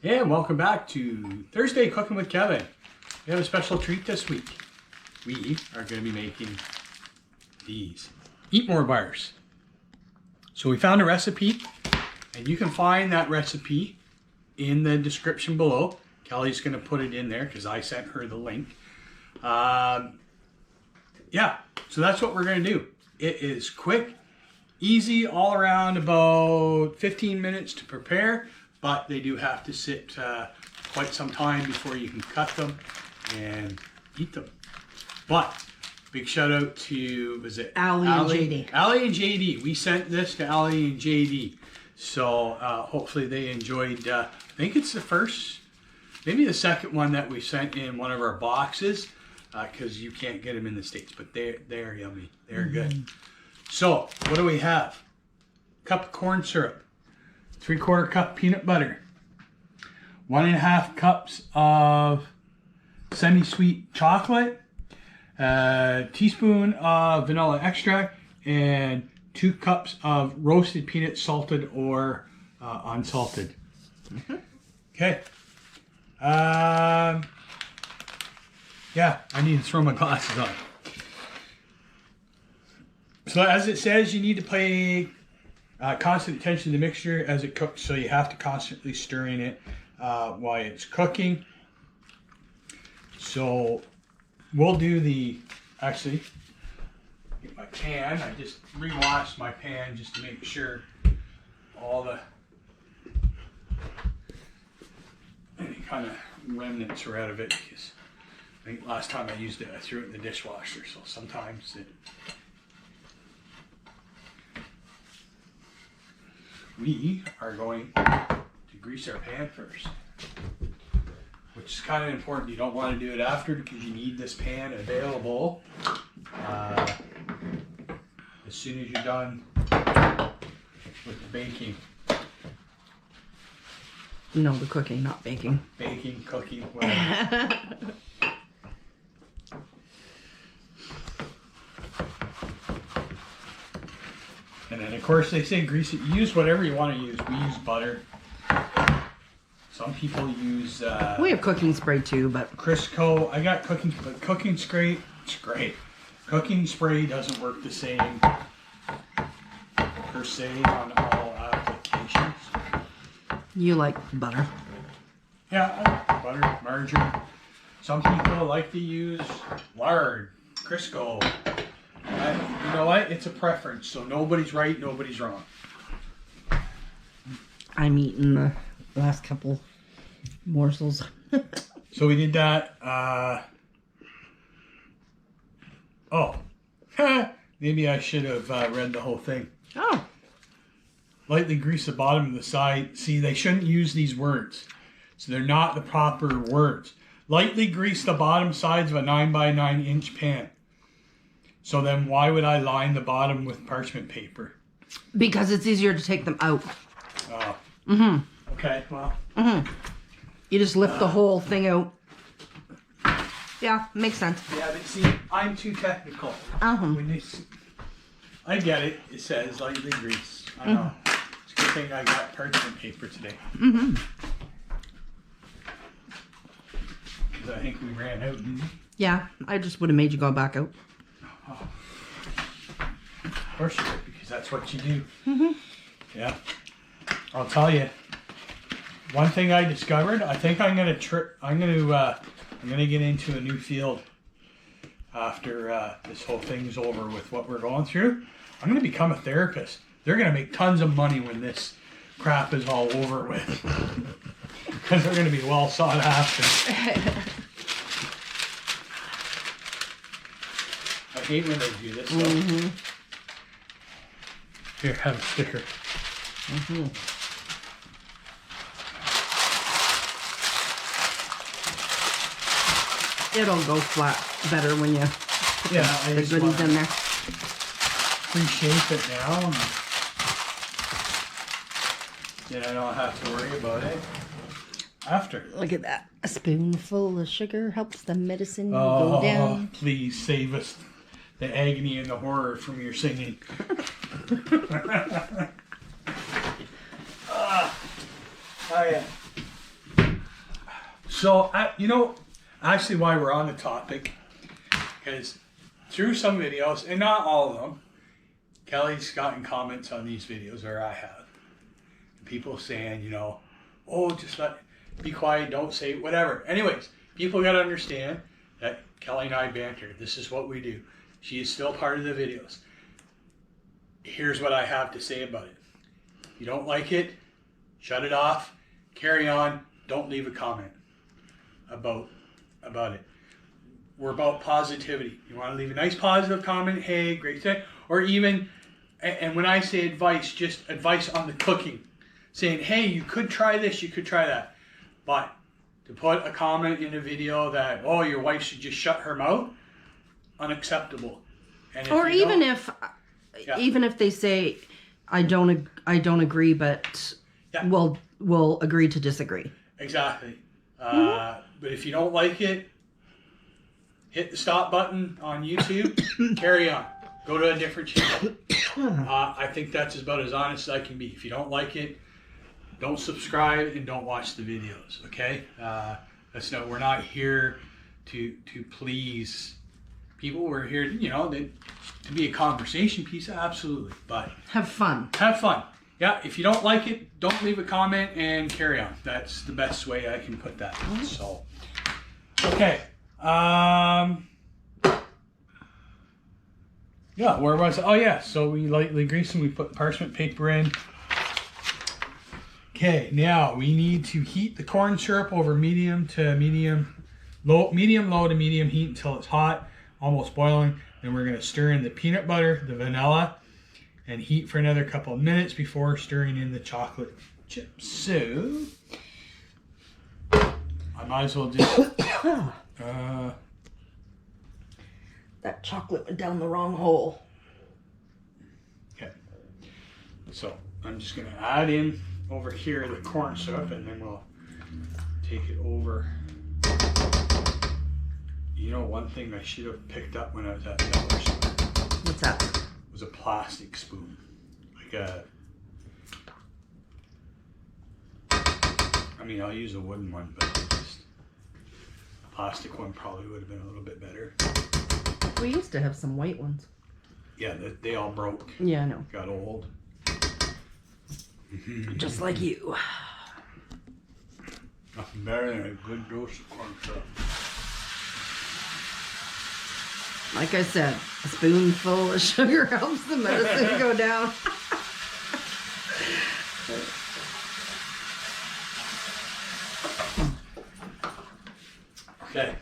And welcome back to Thursday Cooking with Kevin. We have a special treat this week. We are going to be making these EATMORE bars. So we found a recipe, and you can find that recipe in the description below. Kelly's going to put it in there because I sent her the link. Yeah, so that's what we're going to do. It is quick, easy, all around, about 15 minutes to prepare. But they do have to sit quite some time before you can cut them and eat them. But big shout out to, was it Allie and JD? Allie and JD. We sent this to Allie and JD. So hopefully they enjoyed, I think it's the first, maybe the second one that we sent in one of our boxes because you can't get them in the States. But they're yummy. They're good. So what do we have? Cup of corn syrup. 3/4 cup peanut butter, 1.5 cups of semi-sweet chocolate, a teaspoon of vanilla extract, and 2 cups of roasted peanuts, salted or unsalted. Okay. Yeah, I need to throw my glasses on. So as it says, you need to pay constant attention to the mixture as it cooks, so you have to constantly stirring it while it's cooking. So we'll do actually, get my pan. I just re-washed my pan just to make sure all the any kind of remnants are out of it, because I think last time I used it I threw it in the dishwasher, so sometimes we are going to grease our pan first, which is kind of important. You don't want to do it after because you need this pan available as soon as you're done with the baking. No, the cooking, not baking. Baking, cooking, whatever. And then, of course, they say grease it. Use whatever you want to use. We use butter. Some people use... we have cooking spray too, but... Crisco. I got cooking, but cooking spray, it's great. Cooking spray doesn't work the same, per se, on all applications. You like butter. Yeah, I like butter, margarine. Some people like to use lard, Crisco. You know what? It's a preference, so nobody's right, nobody's wrong. I'm eating the last couple morsels. So we did that. Maybe I should have read the whole thing. Oh. Lightly grease the bottom of the side. See, they shouldn't use these words. So they're not the proper words. Lightly grease the bottom sides of a 9x9 inch pan. So then why would I line the bottom with parchment paper? Because it's easier to take them out. Oh. Mm-hmm. Okay, well. Mm-hmm. You just lift the whole thing out. Yeah, makes sense. Yeah, but see, I'm too technical. Uh-huh. I get it. It says lightly grease. I know. It's a good thing I got parchment paper today. Mm-hmm. Because I think we ran out, didn't we? Yeah, I just would have made you go back out. Oh. Of course you would, because that's what you do. Mm-hmm. Yeah. I'll tell you. One thing I discovered, I think I'm gonna get into a new field after this whole thing's over with what we're going through. I'm gonna become a therapist. They're gonna make tons of money when this crap is all over with, because they're gonna be well sought after. I hate when they do this. Mm-hmm. Here, have a sticker. Mm-hmm. It'll go flat better when you put the goodies in there. Pre-shape it now, and then I don't have to worry about it after. Look at that. A spoonful of sugar helps the medicine go down. Please save us the agony and the horror from your singing. Oh yeah. So, you know, actually why we're on the topic, because through some videos, and not all of them, Kelly's gotten comments on these videos, or I have. People saying, you know, oh, just be quiet, don't say whatever. Anyways, people got to understand that Kelly and I banter. This is what we do. She is still part of the videos. Here's what I have to say about it. If you don't like it, shut it off, carry on, don't leave a comment about it. We're about positivity. You want to leave a nice positive comment, hey, great thing, or even, and when I say advice, just advice on the cooking, saying, hey, you could try this, you could try that. But to put a comment in a video that, oh, your wife should just shut her mouth, unacceptable. And or even if they say, I don't agree, but we'll agree to disagree. Exactly. But if you don't like it, hit the stop button on YouTube, carry on. Go to a different channel. I think that's about as honest as I can be. If you don't like it, don't subscribe and don't watch the videos, okay? We're not here to please people. We're here, you know, to be a conversation piece, absolutely. But have fun. Have fun. Yeah, if you don't like it, don't leave a comment and carry on. That's the best way I can put that. So, okay. Yeah, where was it? Oh, yeah. So we lightly grease them. We put parchment paper in. Okay, now we need to heat the corn syrup over medium to medium, low to medium heat until it's hot, almost boiling. Then we're going to stir in the peanut butter, the vanilla, and heat for another couple of minutes before stirring in the chocolate chips. So, I might as well just... that chocolate went down the wrong hole. Okay. So, I'm just going to add in over here the corn syrup, and then we'll take it over. You know, one thing I should have picked up when I was at Miller's. What's that? Was a plastic spoon, I mean, I'll use a wooden one, but just a plastic one probably would have been a little bit better. We used to have some white ones. Yeah, they all broke. Yeah, I know. Got old. Just like you. Nothing better than a good dose of corn syrup. Like I said, a spoonful of sugar helps the medicine go down. Okay,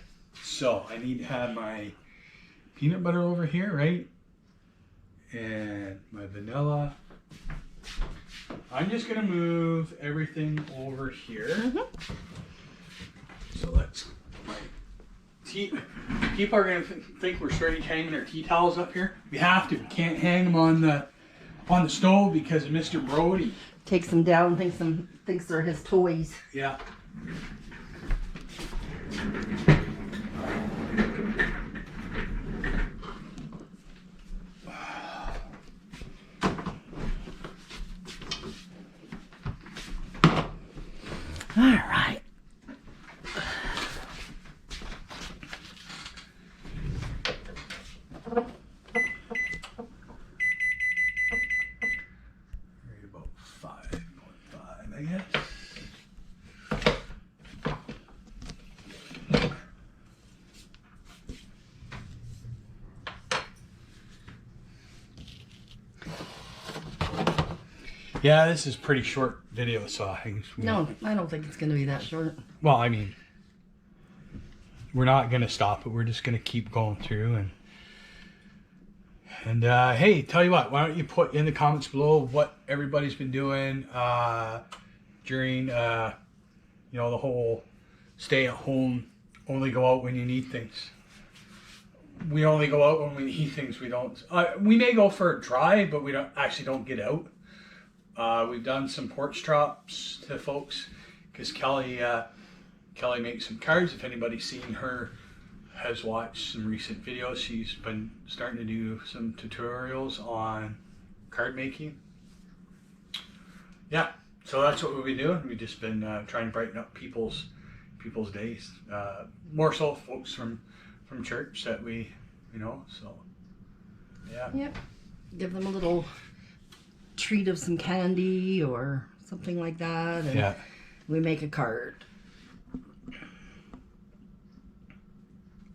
so I need to have my peanut butter over here, right? And my vanilla. I'm just going to move everything over here. So let's... People are going to think we're strange hanging our tea towels up here. We have to. We can't hang them on the stove because of Mr. Brody. Takes them down, thinks they're his toys. Yeah. All right. About 5.5, I guess. Yeah, this is pretty short video, so I think No, I don't think it's going to be that short. Well, I mean, we're not going to stop it. We're just going to keep going through and hey, tell you what, why don't you put in the comments below what everybody's been doing during the whole stay at home, only go out when you need things. We only go out when we need things. We don't. We may go for a drive, but we don't get out. We've done some porch drops to folks because Kelly makes some cards. If anybody's seen her, has watched some recent videos, she's been starting to do some tutorials on card making. Yeah, so that's what we've been doing. We've just been trying to brighten up people's people's days. More so folks from church that we know. So yeah. Yep. Give them a little treat of some candy or something like that, and we make a card.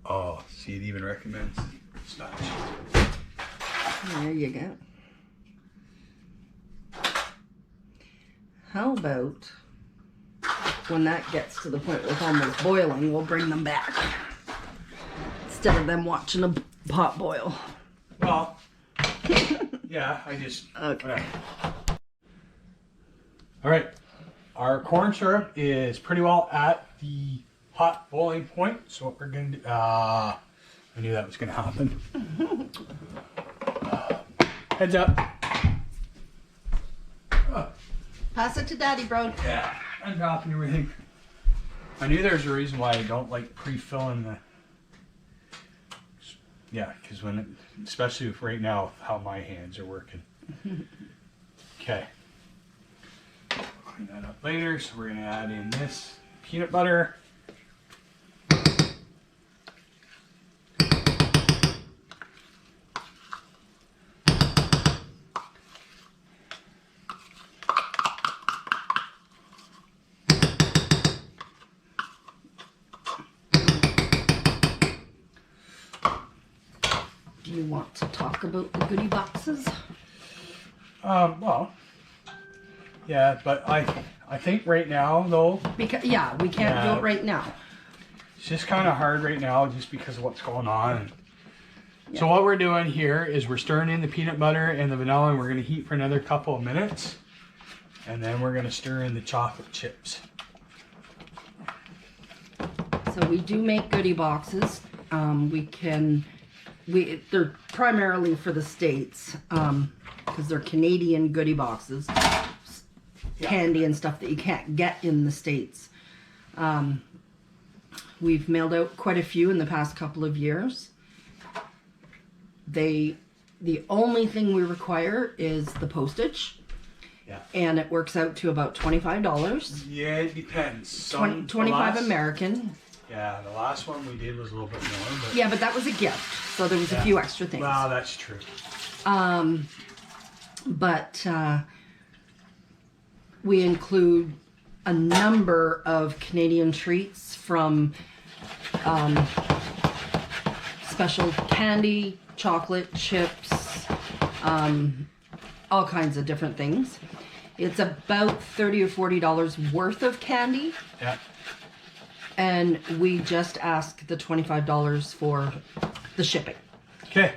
Oh, see, it even recommends scotch. There you go. How about when that gets to the point where it's almost boiling, we'll bring them back instead of them watching a pot boil. Well, yeah, I just Okay. Whatever. All right, our corn syrup is pretty well at the hot boiling point. So what we're gonna do? I knew that was gonna happen. Heads up. Pass it to Daddy, bro. Yeah, I'm dropping everything. I knew there's a reason why I don't like pre-filling the. Yeah, because especially if right now how my hands are working. Okay. Clean that up later. So we're gonna add in this peanut butter. Do you want to talk about the goodie boxes? Well, yeah, but I think right now though, Because we can't do it right now. it's just kind of hard right now just because of what's going on. So what we're doing here is we're stirring in the peanut butter and the vanilla, and we're going to heat for another couple of minutes, and then we're going to stir in the chocolate chips. So we do make goodie boxes. They're primarily for the States, because they're Canadian goodie boxes, candy and stuff that you can't get in the States. We've mailed out quite a few in the past couple of years. The only thing we require is the postage. Yeah. And it works out to about $25. Yeah, it depends. 25 American. Yeah, the last one we did was a little bit more. But Yeah, but that was a gift, so there was a few extra things. Well, that's true. But we include a number of Canadian treats, from special candy, chocolate chips, all kinds of different things. It's about $30 or $40 worth of candy. Yeah. And we just ask the $25 for the shipping. Okay.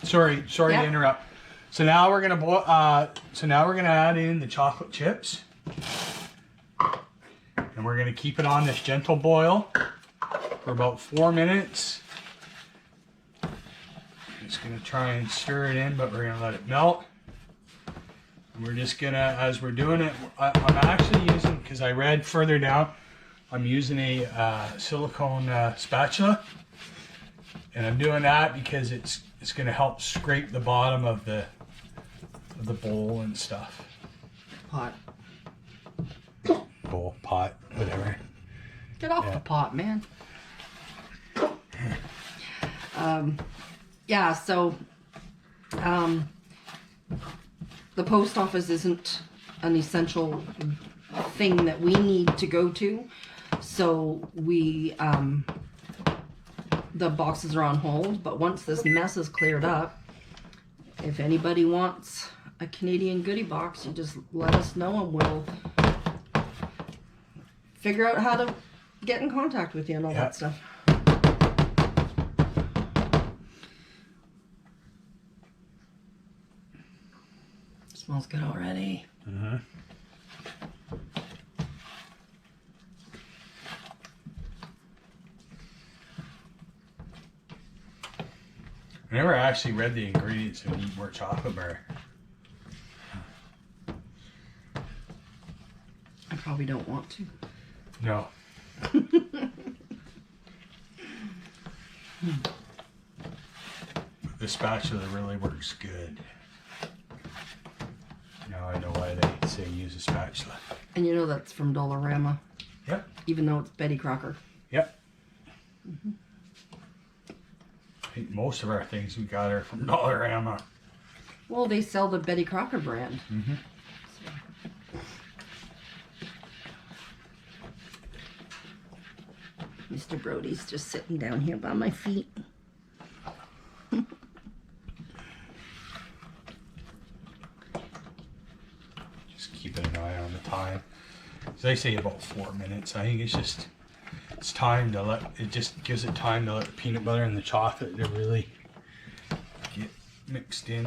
Sorry to interrupt. So now we're gonna add in the chocolate chips, and we're gonna keep it on this gentle boil for about 4 minutes. Just gonna try and stir it in, but we're gonna let it melt. And we're just gonna, as we're doing it, I'm actually using, because I read further down, I'm using a silicone spatula, and I'm doing that because it's going to help scrape the bottom of the bowl and stuff. Bowl, pot, whatever. Get off the pot, man. So the post office isn't an essential thing that we need to go to. So the boxes are on hold, but once this mess is cleared up, if anybody wants a Canadian goodie box, you just let us know and we'll figure out how to get in contact with you and all that stuff. Smells good already. Mm-hmm. I never actually read the ingredients of EATMORE chocolate bar. I probably don't want to. No. The spatula really works good. Now I know why they say use a spatula. And you know that's from Dollarama. Yep. Even though it's Betty Crocker. Yep. I think most of our things we got are from Dollarama. Well, they sell the Betty Crocker brand. Mm-hmm. Mr. Brody's just sitting down here by my feet. Just keeping an eye on the time. As I say, about 4 minutes. I think it's time to it just gives it time to let the peanut butter and the chocolate to really get mixed in.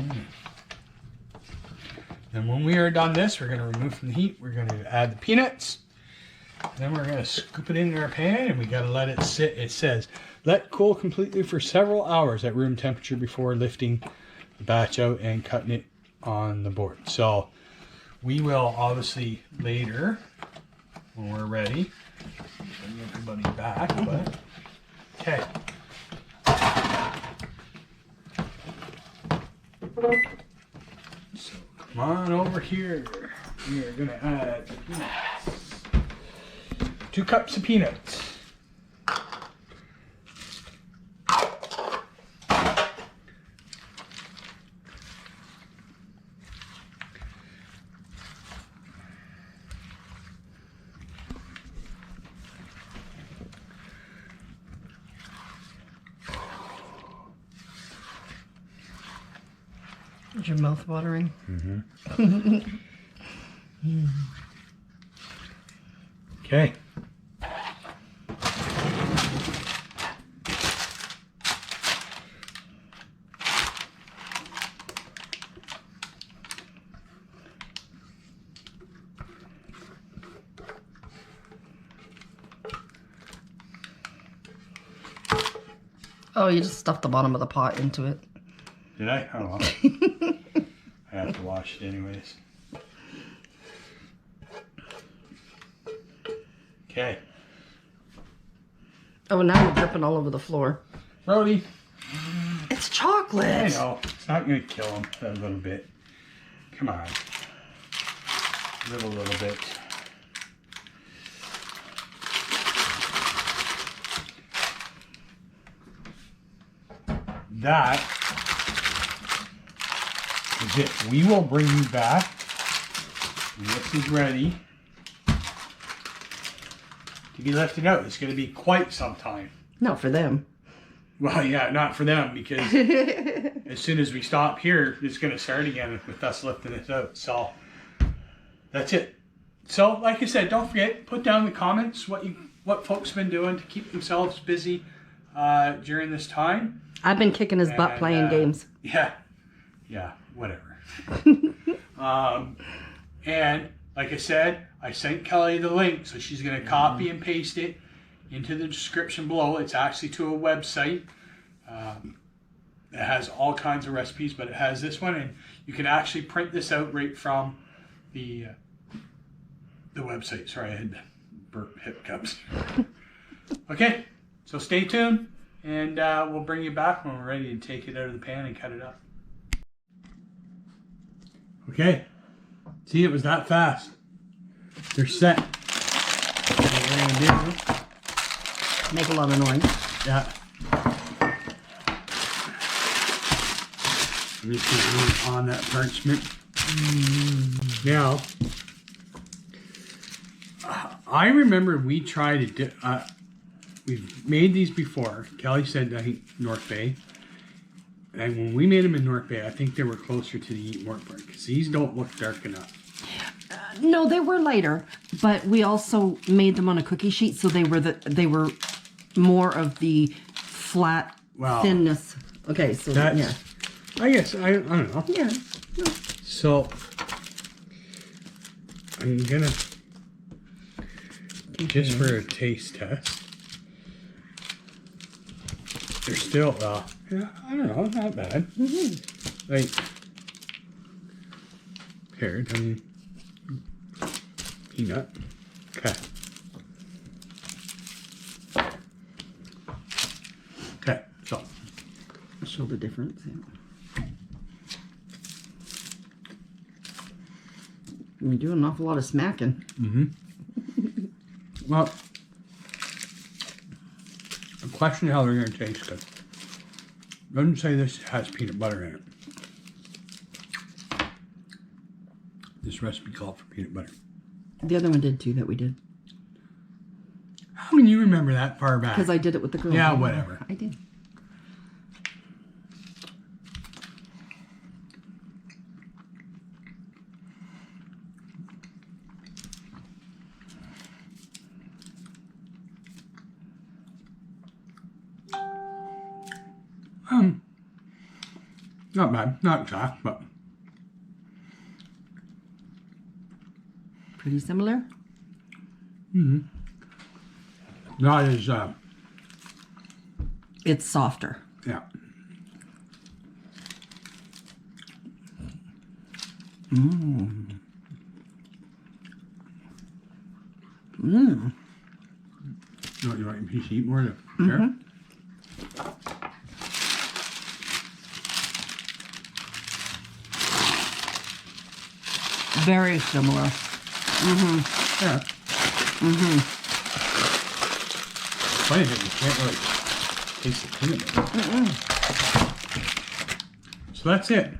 Then when we are done this, we're going to remove from the heat. We're going to add the peanuts. Then we're going to scoop it into our pan and we got to let it sit. It says, let cool completely for several hours at room temperature before lifting the batch out and cutting it on the board. So we will obviously later, when we're ready, bring everybody back, but okay. So come on over here. We are going to add peanuts. 2 cups of peanuts. Is your mouth watering? Mm-hmm. Okay. Oh, you just stuffed the bottom of the pot into it. Did I? I don't know. I have to wash it anyways. Okay. Oh, now you're dripping all over the floor. Brody. It's chocolate. I know. It's not going to kill him a little bit. Come on. Little bit. That is it. We will bring you back when this is ready to be lifted out. It's going to be quite some time. Not for them. Well, yeah, not for them, because as soon as we stop here, it's going to start again with us lifting this out. So that's it. So, like I said, don't forget, put down in the comments what folks have been doing to keep themselves busy during this time. I've been kicking his butt playing games. Yeah, whatever. And like I said, I sent Kelly the link, so she's going to copy and paste it into the description below. It's actually to a website. It has all kinds of recipes, but it has this one, and you can actually print this out right from the website. Sorry, I had burp hiccups. Okay, so stay tuned, and we'll bring you back when we're ready to take it out of the pan and cut it up. Okay, see, it was that fast. They're set. What we're gonna do? Make a lot of noise. Yeah. I'm just gonna leave it on that parchment. Now, I remember we tried to do, we've made these before. Kelly said, I think, North Bay. And when we made them in North Bay, I think they were closer to the EATMORE part, because these don't look dark enough. No, they were lighter, but we also made them on a cookie sheet, so they were more of the flat thinness. Okay, so that's, yeah. I guess, I don't know. Yeah. No. So, I'm gonna, just for a taste test, they're still, yeah, I don't know, not bad. Mm-hmm. Like, here, I mean, peanut. Okay. Okay, so. I'll show the difference. Yeah. You do an awful lot of smacking. Mm-hmm. Well, I'm questioning how they're going to taste good. Doesn't say this has peanut butter in it. This recipe called for peanut butter. The other one did too that we did. How can you remember that far back? Because I did it with the girls. Yeah, whatever. I did. Not bad. Not soft, but Pretty similar. not as, It's softer. yeah. You want a piece of EATMORE to share? Very similar. Yeah. Funny that you can't really taste the peanut butter. So that's it.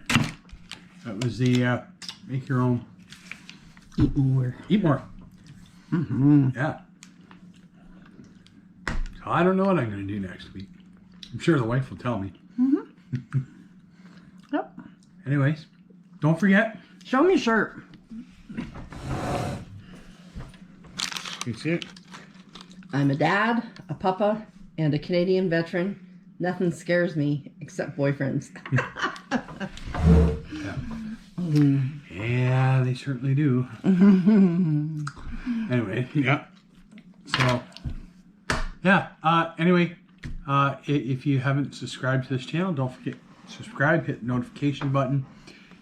That was the make your own Eat more. EATMORE. Yeah. So I don't know what I'm going to do next week. I'm sure the wife will tell me. Yep. Anyways, don't forget. Show me your shirt. You see it? I'm a dad, a papa, and a Canadian veteran. Nothing scares me except boyfriends. Yeah. Yeah, they certainly do. Anyway, yeah. So, yeah. Anyway, if you haven't subscribed to this channel, don't forget to subscribe, hit the notification button,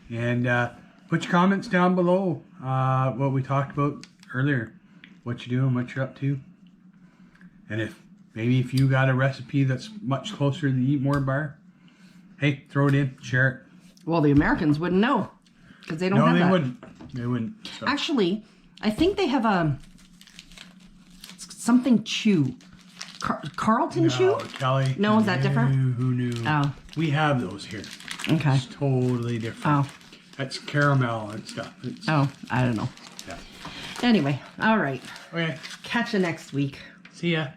and put your comments down below. What we talked about earlier, what you're doing, what you're up to, and if you got a recipe that's much closer to the EATMORE bar, hey, throw it in, share it. Well, the Americans wouldn't know because they don't have that. No, they wouldn't. They wouldn't. So. Actually, I think they have a something chew. Carlton chew? Kelly. No, is that different? Who knew? Oh. We have those here. Okay. It's totally different. Oh. That's caramel and stuff. Oh, I don't know. Yeah. Anyway, all right. Okay. Catch you next week. See ya.